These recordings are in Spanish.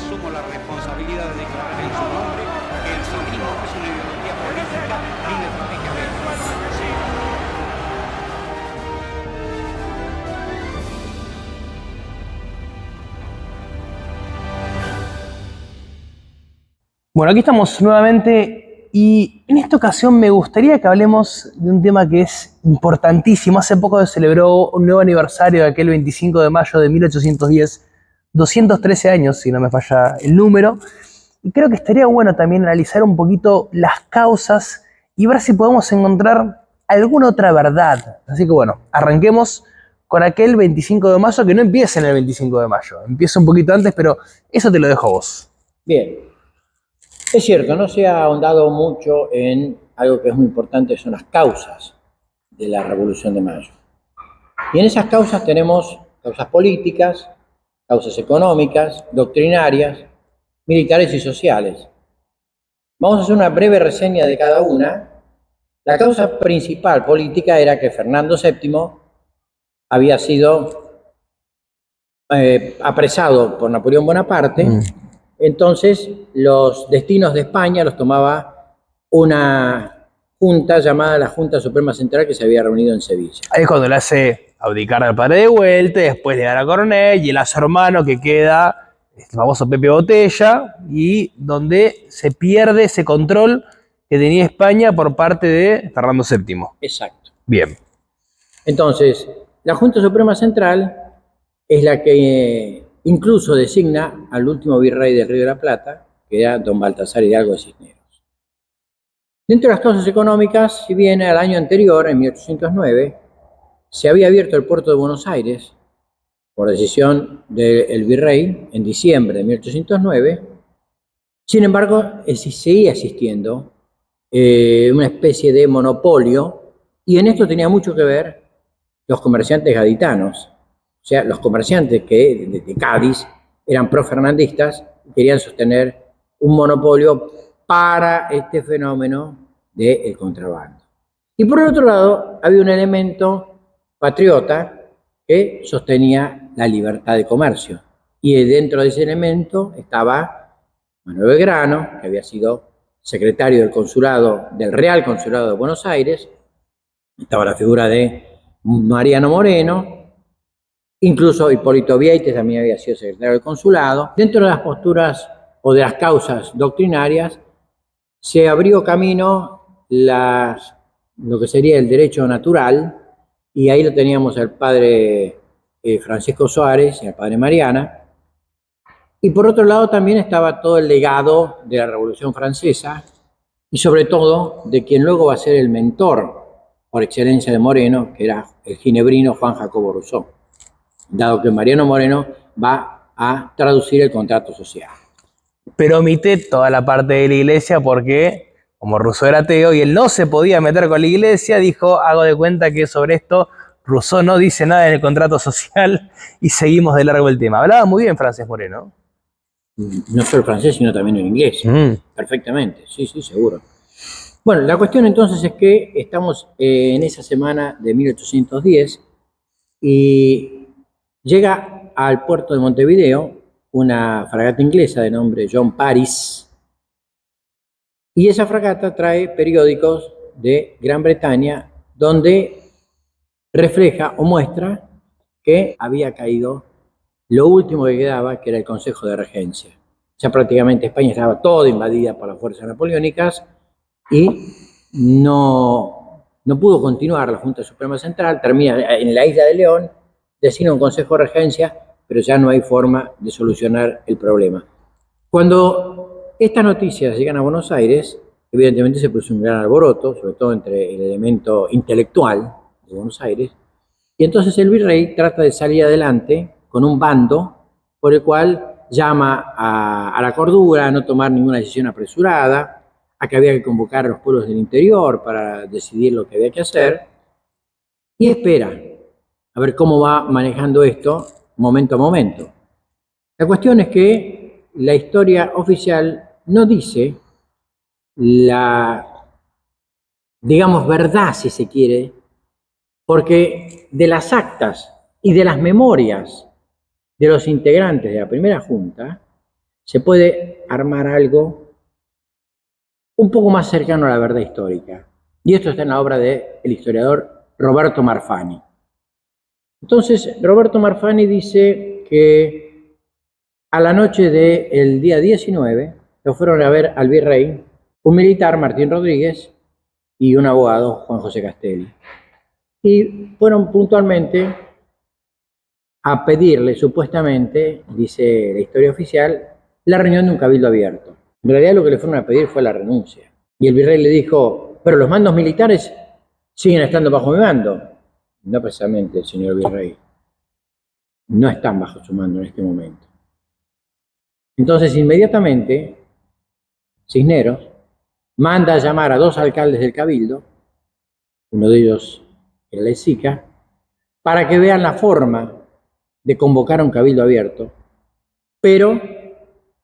asumo la responsabilidad de declarar en su nombre que el sionismo no es una ideología política ni de estrategia bélica. Bueno, aquí estamos nuevamente y en esta ocasión me gustaría que hablemos de un tema que es importantísimo. Hace poco se celebró un nuevo aniversario de aquel 25 de mayo de 1810, 213 años, si no me falla el número. Y creo que estaría bueno también analizar un poquito las causas y ver si podemos encontrar alguna otra verdad. Así que bueno, arranquemos con aquel 25 de mayo, que no empieza en el 25 de mayo, empieza un poquito antes, pero eso te lo dejo a vos. Bien, es cierto, no se ha ahondado mucho en algo que es muy importante, son las causas de la Revolución de Mayo. Y en esas causas tenemos causas políticas, causas económicas, doctrinarias, militares y sociales. Vamos a hacer una breve reseña de cada una. La causa principal política era que Fernando VII había sido apresado por Napoleón Bonaparte. Entonces los destinos de España los tomaba una junta llamada la Junta Suprema Central, que se había reunido en Sevilla. Ahí es cuando le hace abdicar al padre de vuelta, después le da la coronel y el a su hermano que queda, el famoso Pepe Botella, y donde se pierde ese control que tenía España por parte de Fernando VII. Exacto. Bien. Entonces, la Junta Suprema Central es la que incluso designa al último virrey del Río de la Plata, que era don Baltasar Hidalgo de Cisneros. Dentro de las causas económicas, si bien al año anterior, en 1809, se había abierto el puerto de Buenos Aires por decisión del virrey en diciembre de 1809, sin embargo, seguía existiendo una especie de monopolio, y en esto tenía mucho que ver los comerciantes gaditanos. O sea, los comerciantes que de Cádiz eran pro-fernandistas y querían sostener un monopolio para este fenómeno del contrabando. Y por el otro lado, había un elemento patriota que sostenía la libertad de comercio. Y dentro de ese elemento estaba Manuel Belgrano, que había sido secretario del consulado, del Real Consulado de Buenos Aires. Estaba la figura de Mariano Moreno. Incluso Hipólito Vieites también había sido secretario del consulado. Dentro de las posturas o de las causas doctrinarias, se abrió camino lo que sería el derecho natural, y ahí lo teníamos al padre Francisco Suárez y al padre Mariana. Y por otro lado también estaba todo el legado de la Revolución Francesa, y sobre todo de quien luego va a ser el mentor por excelencia de Moreno, que era el ginebrino Juan Jacobo Rousseau, dado que Mariano Moreno va a traducir el contrato social. Pero omite toda la parte de la iglesia porque, como Rousseau era ateo y él no se podía meter con la iglesia, dijo, hago de cuenta que sobre esto Rousseau no dice nada en el contrato social y seguimos de largo el tema. Hablaba muy bien Francés Moreno. No solo francés, sino también en inglés. Perfectamente, sí, seguro. Bueno, la cuestión entonces es que estamos en esa semana de 1810 y llega al puerto de Montevideo una fragata inglesa de nombre John Paris, y esa fragata trae periódicos de Gran Bretaña donde refleja o muestra que había caído lo último que quedaba, que era el Consejo de Regencia. Ya prácticamente España estaba toda invadida por las fuerzas napoleónicas y no pudo continuar la Junta Suprema Central, termina en la isla de León, designa un Consejo de Regencia, pero ya no hay forma de solucionar el problema. Cuando estas noticias llegan a Buenos Aires, evidentemente se produce un gran alboroto, sobre todo entre el elemento intelectual de Buenos Aires, y entonces el virrey trata de salir adelante con un bando por el cual llama a la cordura, a no tomar ninguna decisión apresurada, a que había que convocar a los pueblos del interior para decidir lo que había que hacer, y espera a ver cómo va manejando esto momento a momento. La cuestión es que la historia oficial no dice la, digamos, verdad, si se quiere, porque de las actas y de las memorias de los integrantes de la primera junta se puede armar algo un poco más cercano a la verdad histórica. Y esto está en la obra del historiador Roberto Marfani. Entonces, Roberto Marfani dice que a la noche del día 19 lo fueron a ver al virrey, un militar, Martín Rodríguez, y un abogado, Juan José Castelli. Y fueron puntualmente a pedirle, supuestamente, dice la historia oficial, la reunión de un cabildo abierto. En realidad lo que le fueron a pedir fue la renuncia. Y el virrey le dijo, pero los mandos militares siguen estando bajo mi mando. No precisamente, señor virrey. No están bajo su mando en este momento. Entonces, inmediatamente, Cisneros manda a llamar a 2 alcaldes del cabildo, uno de ellos era Lezica, para que vean la forma de convocar a un cabildo abierto, pero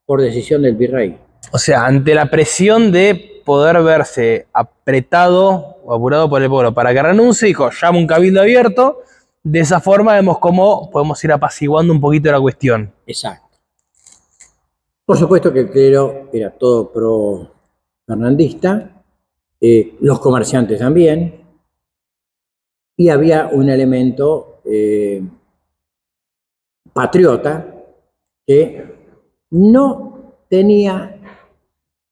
por decisión del virrey. O sea, ante la presión de poder verse apretado o apurado por el pueblo para que renuncie, dijo, llama un cabildo abierto. De esa forma vemos cómo podemos ir apaciguando un poquito la cuestión. Exacto. Por supuesto que el clero era todo pro-fernandista, los comerciantes también, y había un elemento patriota que no tenía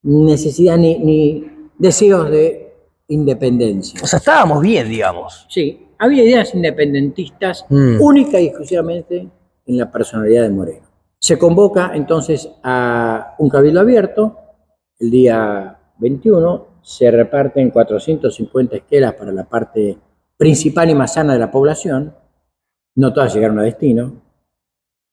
necesidad ni deseos de independencia. O sea, estábamos bien, digamos. Sí, había ideas independentistas única y exclusivamente en la personalidad de Moreno. Se convoca entonces a un cabildo abierto el día 21, se reparten 450 esquelas para la parte principal y más sana de la población, no todas llegaron a destino,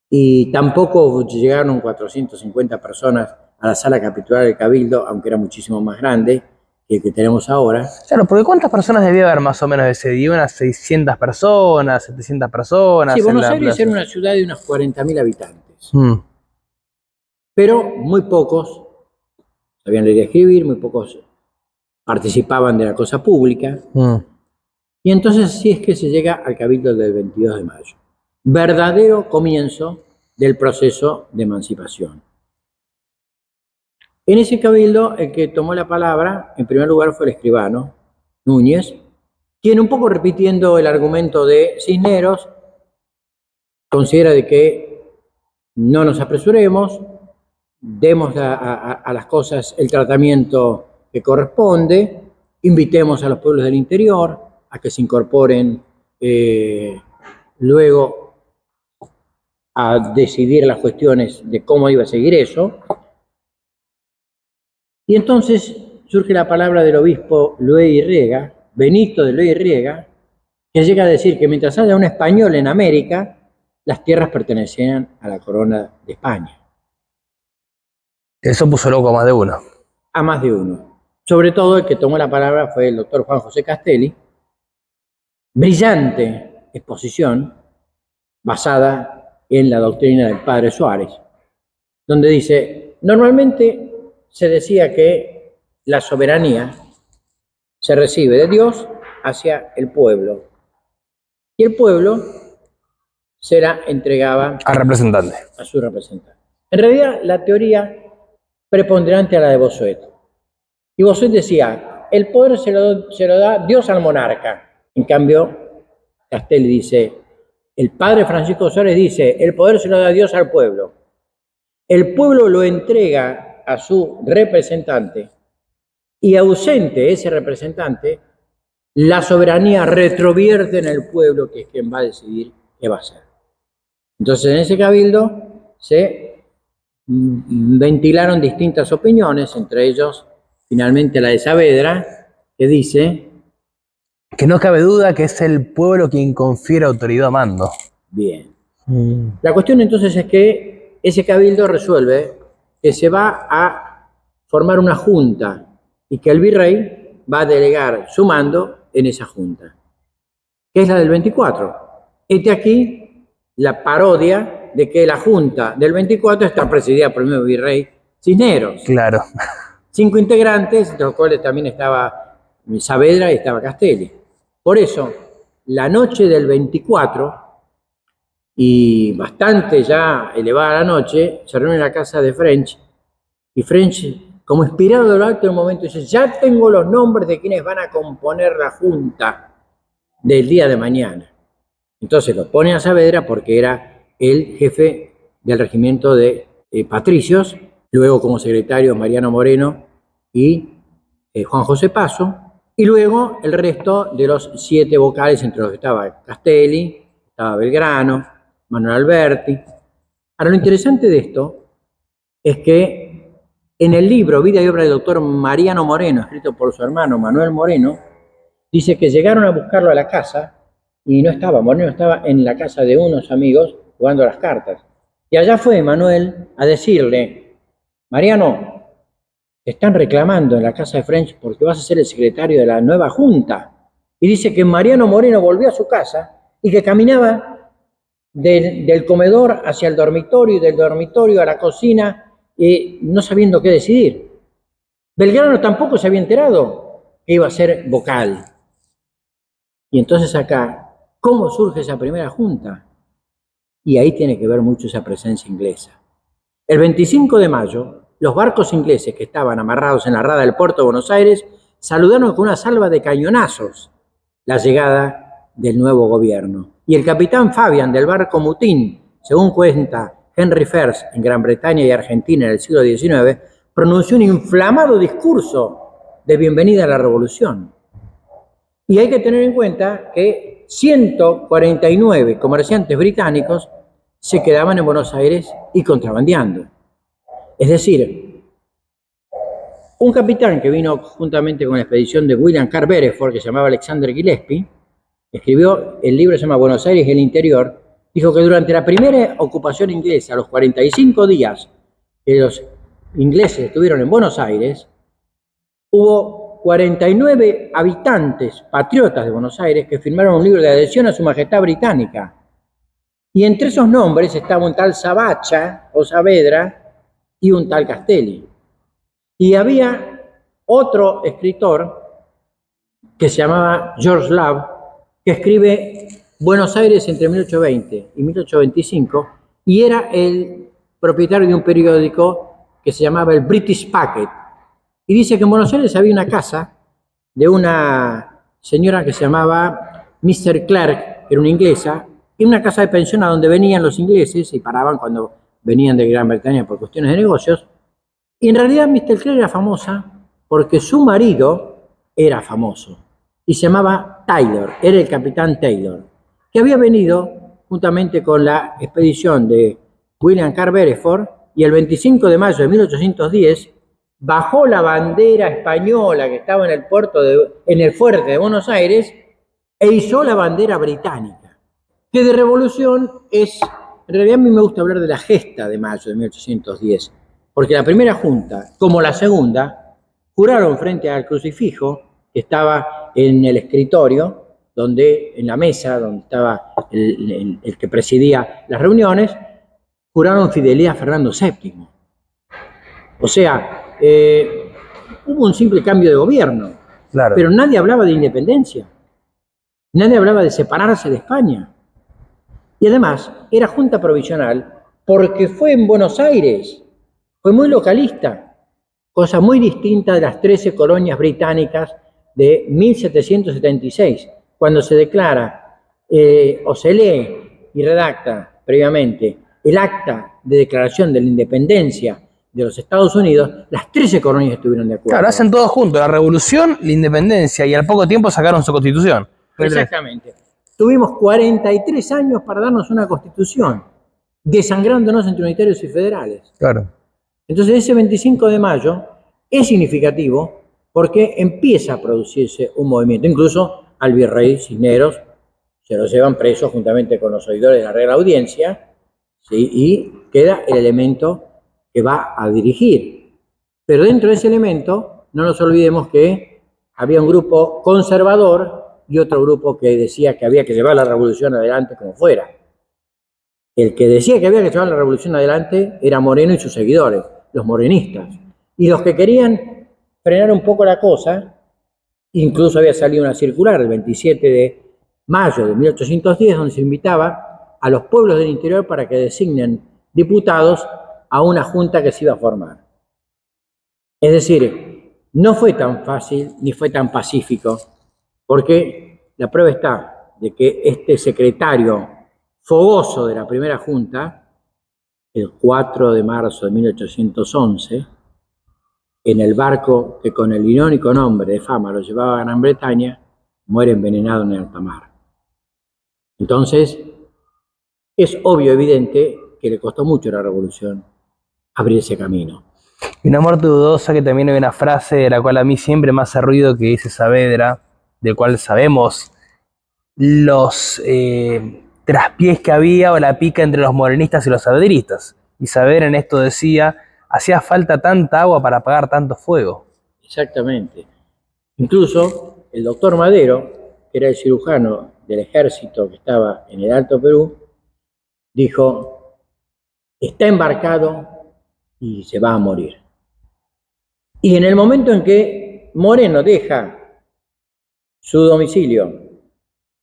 y tampoco llegaron 450 personas a la sala capitular del cabildo, aunque era muchísimo más grande que el que tenemos ahora. Claro, porque ¿cuántas personas debía haber más o menos ese día? Unas 600 personas, 700 personas. Sí, en Buenos la Aires plaza. era una ciudad de unos 40.000 habitantes, Mm. pero muy pocos sabían leer y escribir, muy pocos participaban de la cosa pública, y entonces sí es que se llega al cabildo del 22 de mayo. Verdadero comienzo del proceso de emancipación. En ese cabildo, el que tomó la palabra, en primer lugar, fue el escribano, Núñez, quien, un poco repitiendo el argumento de Cisneros, considera de que no nos apresuremos, demos a las cosas el tratamiento que corresponde, invitemos a los pueblos del interior a que se incorporen luego a decidir las cuestiones de cómo iba a seguir eso. Y entonces surge la palabra del obispo Luey y Riega, Benito de Luey y Riega, que llega a decir que mientras haya un español en América, las tierras pertenecían a la corona de España. Eso puso loco a más de uno. A más de uno. Sobre todo el que tomó la palabra fue el doctor Juan José Castelli. Brillante exposición basada en la doctrina del padre Suárez, donde dice, normalmente se decía que la soberanía se recibe de Dios hacia el pueblo y el pueblo se la entregaba Al representante. a su representante. En realidad, la teoría preponderante a la de Bossuet. Y Bossuet decía, el poder se lo da Dios al monarca. En cambio, Castelli dice, el padre Francisco Suárez dice, el poder se lo da Dios al pueblo. El pueblo lo entrega a su representante y ausente ese representante, la soberanía retrovierte en el pueblo, que es quien va a decidir qué va a hacer. Entonces, en ese cabildo se ventilaron distintas opiniones, entre ellos, finalmente, la de Saavedra, que dice... Que no cabe duda que es el pueblo quien confiere autoridad a mando. Bien. La cuestión entonces es que ese cabildo resuelve que se va a formar una junta y que el virrey va a delegar su mando en esa junta, que es la del 24. Este aquí la parodia de que la junta del 24 está presidida por el mismo virrey Cisneros. Claro. 5 integrantes, entre los cuales también estaba Saavedra y estaba Castelli. Por eso, la noche del 24, y bastante ya elevada la noche, se reúne en la casa de French, y French, como inspirado de lo alto, en un momento dice: ya tengo los nombres de quienes van a componer la junta del día de mañana. Entonces lo pone a Saavedra porque era el jefe del regimiento de patricios, luego como secretario Mariano Moreno y Juan José Paso, y luego el resto de los 7 vocales, entre los que estaba Castelli, estaba Belgrano, Manuel Alberti. Ahora, lo interesante de esto es que en el libro Vida y obra del doctor Mariano Moreno, escrito por su hermano Manuel Moreno, dice que llegaron a buscarlo a la casa y no estaba, Moreno estaba en la casa de unos amigos jugando a las cartas. Y allá fue Manuel a decirle: Mariano, te están reclamando en la casa de French porque vas a ser el secretario de la nueva junta. Y dice que Mariano Moreno volvió a su casa y que caminaba del comedor hacia el dormitorio y del dormitorio a la cocina, no sabiendo qué decidir. Belgrano tampoco se había enterado que iba a ser vocal. Y entonces acá, ¿cómo surge esa primera junta? Y ahí tiene que ver mucho esa presencia inglesa. El 25 de mayo, los barcos ingleses que estaban amarrados en la rada del puerto de Buenos Aires saludaron con una salva de cañonazos la llegada del nuevo gobierno. Y el capitán Fabian del barco Mutín, según cuenta Henry Fers en Gran Bretaña y Argentina en el siglo XIX, pronunció un inflamado discurso de bienvenida a la revolución. Y hay que tener en cuenta que 149 comerciantes británicos se quedaban en Buenos Aires y contrabandeando. Es decir, un capitán que vino juntamente con la expedición de William Carr Beresford, que se llamaba Alexander Gillespie, escribió el libro que se llama Buenos Aires y el interior, dijo que durante la primera ocupación inglesa, a los 45 días que los ingleses estuvieron en Buenos Aires, hubo 49 habitantes patriotas de Buenos Aires que firmaron un libro de adhesión a su majestad británica. Y entre esos nombres estaba un tal Sabacha o Saavedra y un tal Castelli. Y había otro escritor que se llamaba George Love, que escribe Buenos Aires entre 1820 y 1825, y era el propietario de un periódico que se llamaba el British Packet. Y dice que en Buenos Aires había una casa de una señora que se llamaba Mr. Clark, que era una inglesa, y una casa de pensión a donde venían los ingleses y paraban cuando venían de Gran Bretaña por cuestiones de negocios. Y en realidad Mr. Clark era famosa porque su marido era famoso y se llamaba Taylor, era el capitán Taylor, que había venido juntamente con la expedición de William Carr Beresford, y el 25 de mayo de 1810 bajó la bandera española que estaba en el fuerte de Buenos Aires e izó la bandera británica, que de revolución es, en realidad a mí me gusta hablar de la gesta de mayo de 1810, porque la primera junta, como la segunda, juraron frente al crucifijo que estaba en el escritorio, en la mesa donde estaba el que presidía las reuniones, juraron fidelidad a Fernando VII. O sea, hubo un simple cambio de gobierno, claro, pero nadie hablaba de independencia, nadie hablaba de separarse de España. Y además, era junta provisional porque fue en Buenos Aires, fue muy localista, cosa muy distinta de las 13 colonias británicas de 1776, cuando se declara o se lee y redacta previamente el acta de declaración de la independencia de los Estados Unidos, las 13 colonias estuvieron de acuerdo. Claro, hacen todos juntos, la revolución, la independencia, y al poco tiempo sacaron su constitución. Exactamente. Tuvimos 43 años para darnos una constitución, desangrándonos entre unitarios y federales. Claro. Entonces ese 25 de mayo es significativo porque empieza a producirse un movimiento. Incluso al virrey Cisneros se lo llevan preso juntamente con los oidores de la Real Audiencia, ¿sí? Y queda el elemento que va a dirigir. Pero dentro de ese elemento, no nos olvidemos que había un grupo conservador y otro grupo que decía que había que llevar la revolución adelante como fuera. El que decía que había que llevar la revolución adelante era Moreno y sus seguidores, los morenistas. Y los que querían frenar un poco la cosa, incluso había salido una circular el 27 de mayo de 1810, donde se invitaba a los pueblos del interior para que designen diputados a una junta que se iba a formar. Es decir, no fue tan fácil ni fue tan pacífico, porque la prueba está de que este secretario fogoso de la primera junta, el 4 de marzo de 1811, en el barco que con el irónico nombre de Fama lo llevaba a Gran Bretaña, muere envenenado en alta mar. Entonces, es obvio, evidente, que le costó mucho a la revolución abrir ese camino. Y una muerte dudosa, que también hay una frase de la cual a mí siempre me hace ruido, que dice Saavedra, del cual sabemos los traspiés que había o la pica entre los morenistas y los saavedristas. Y Saavedra en esto decía, hacía falta tanta agua para apagar tanto fuego. Exactamente. Incluso el doctor Madero, que era el cirujano del ejército que estaba en el Alto Perú, dijo, está embarcado y se va a morir. Y en el momento en que Moreno deja su domicilio,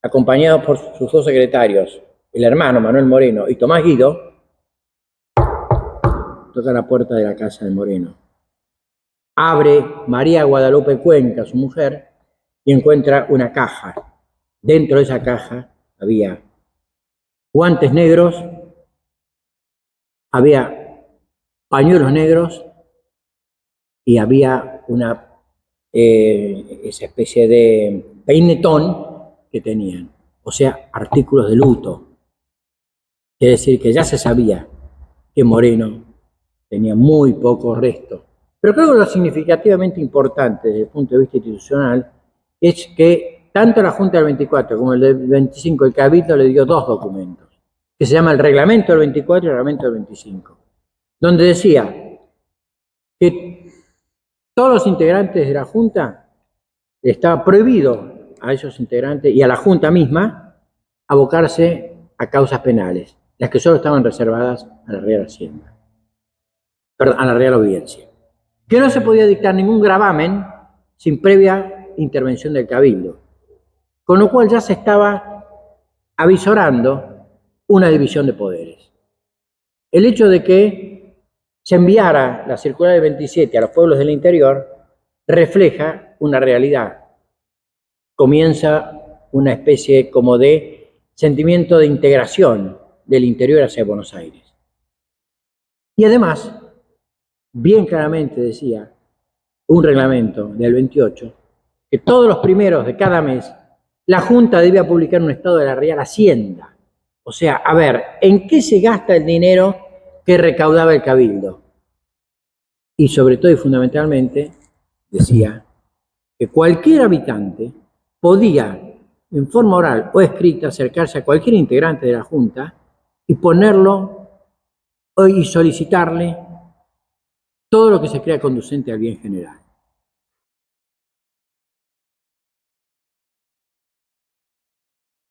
acompañado por sus dos secretarios, el hermano Manuel Moreno y Tomás Guido, toca la puerta de la casa de Moreno. Abre María Guadalupe Cuenca, su mujer, y encuentra una caja. Dentro de esa caja había guantes negros, había pañuelos negros y había esa especie de peinetón que tenían, o sea, artículos de luto. Es decir, que ya se sabía que Moreno tenía muy poco resto. Pero creo que lo significativamente importante desde el punto de vista institucional es que tanto la Junta del 24 como el del 25, el Cabildo le dio dos documentos, que se llama el Reglamento del 24 y el Reglamento del 25, donde decía que todos los integrantes de la Junta estaba prohibido a esos integrantes y a la Junta misma abocarse a causas penales, las que solo estaban reservadas a la Real Hacienda, perdón, a la Real Audiencia. Que no se podía dictar ningún gravamen sin previa intervención del Cabildo, con lo cual ya se estaba avisorando una división de poderes. El hecho de que se enviara la circular del 27 a los pueblos del interior refleja una realidad. Comienza una especie como de sentimiento de integración del interior hacia Buenos Aires. Y además, bien claramente decía un reglamento del 28, que todos los primeros de cada mes la Junta debía publicar un estado de la Real Hacienda. O sea, a ver, ¿en qué se gasta el dinero que recaudaba el Cabildo? Y sobre todo y fundamentalmente, decía que cualquier habitante podía, en forma oral o escrita, acercarse a cualquier integrante de la Junta y ponerlo y solicitarle todo lo que se crea conducente al bien general.